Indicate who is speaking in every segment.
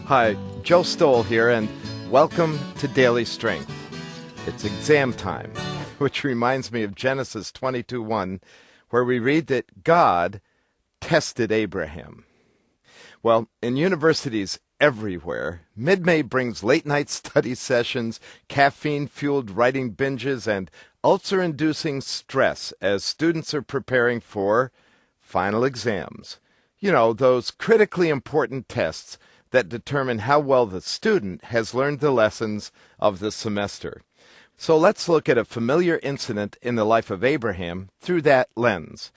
Speaker 1: Hi, Joe Stowell here, and welcome to Daily Strength. It's exam time, which reminds me of Genesis 22:1, where we read that God tested Abraham. Well, in universities everywhere, mid-May brings late-night study sessions, caffeine-fueled writing binges, and ulcer-inducing stress as students are preparing for final exams. You know, those critically important tests that determine how well the student has learned the lessons of the semester. So let's look at a familiar incident in the life of Abraham through that lens.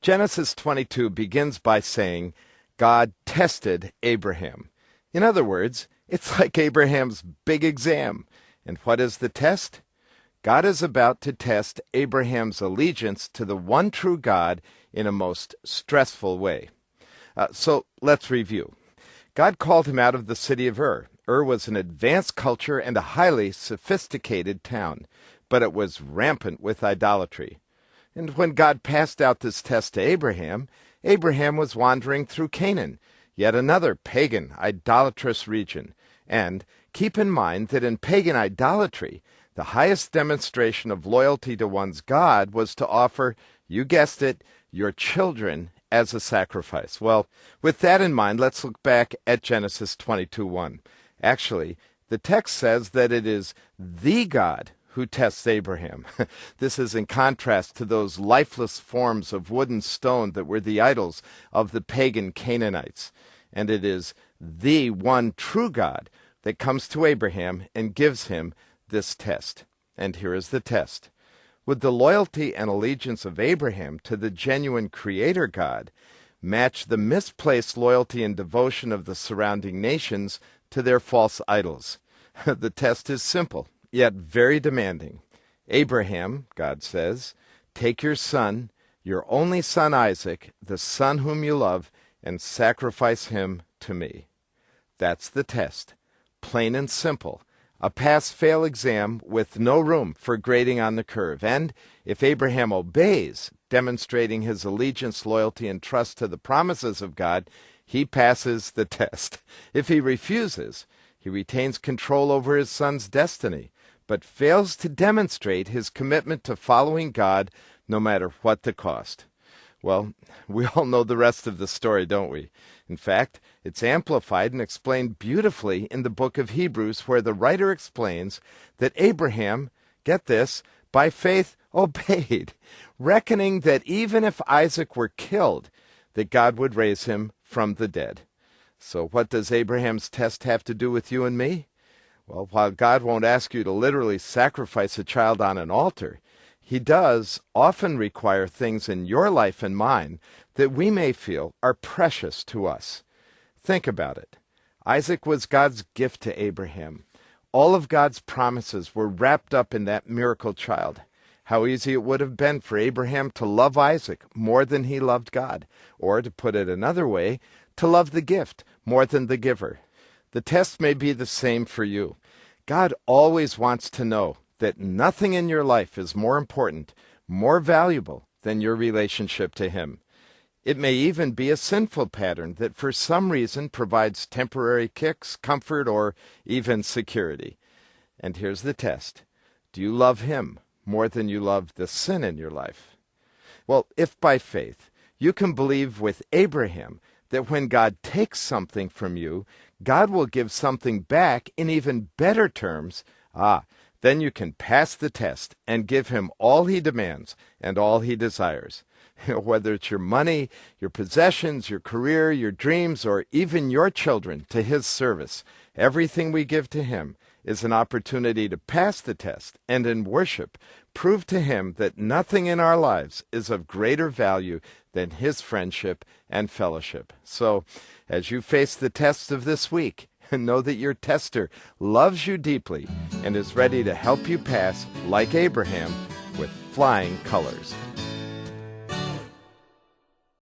Speaker 1: Genesis 22 begins by saying, God tested Abraham. In other words, it's like Abraham's big exam. And what is the test? God is about to test Abraham's allegiance to the one true God in a most stressful way. So let's review. God called him out of the city of Ur. Ur was an advanced culture and a highly sophisticated town, but it was rampant with idolatry. And when God passed out this test to Abraham, Abraham was wandering through Canaan, yet another pagan, idolatrous region. And keep in mind that in pagan idolatry, the highest demonstration of loyalty to one's God was to offer, you guessed it, your children as a sacrifice. Well, with that in mind, let's look back at Genesis 22:1. Actually, the text says that it is the God who tests Abraham. This is in contrast to those lifeless forms of wood and stone that were the idols of the pagan Canaanites. And it is the one true God that comes to Abraham and gives him this test. And here is the test. Would the loyalty and allegiance of Abraham to the genuine Creator God match the misplaced loyalty and devotion of the surrounding nations to their false idols? The test is simple, yet very demanding. Abraham, God says, take your son, your only son Isaac, the son whom you love, and sacrifice him to me. That's the test, plain and simple. A pass-fail exam with no room for grading on the curve. And if Abraham obeys, demonstrating his allegiance, loyalty, and trust to the promises of God, he passes the test. If he refuses, he retains control over his son's destiny, but fails to demonstrate his commitment to following God no matter what the cost. Well, we all know the rest of the story, don't we? In fact, it's amplified and explained beautifully in the book of Hebrews, where the writer explains that Abraham, get this, by faith obeyed, reckoning that even if Isaac were killed, that God would raise him from the dead. So what does Abraham's test have to do with you and me? Well, while God won't ask you to literally sacrifice a child on an altar, he does often require things in your life and mine that we may feel are precious to us. Think about it. Isaac was God's gift to Abraham. All of God's promises were wrapped up in that miracle child. How easy it would have been for Abraham to love Isaac more than he loved God, or, to put it another way, to love the gift more than the giver. The test may be the same for you. God always wants to know that nothing in your life is more important, more valuable than your relationship to him. It may even be a sinful pattern that for some reason provides temporary kicks, comfort, or even security. And here's the test. Do you love him more than you love the sin in your life? Well, if by faith you can believe with Abraham that when God takes something from you, God will give something back in even better terms, then you can pass the test and give him all he demands and all he desires. Whether it's your money, your possessions, your career, your dreams, or even your children to his service, everything we give to him is an opportunity to pass the test and in worship prove to him that nothing in our lives is of greater value than his friendship and fellowship. So, as you face the tests of this week, know that your tester loves you deeply and is ready to help you pass, like Abraham, with flying colors.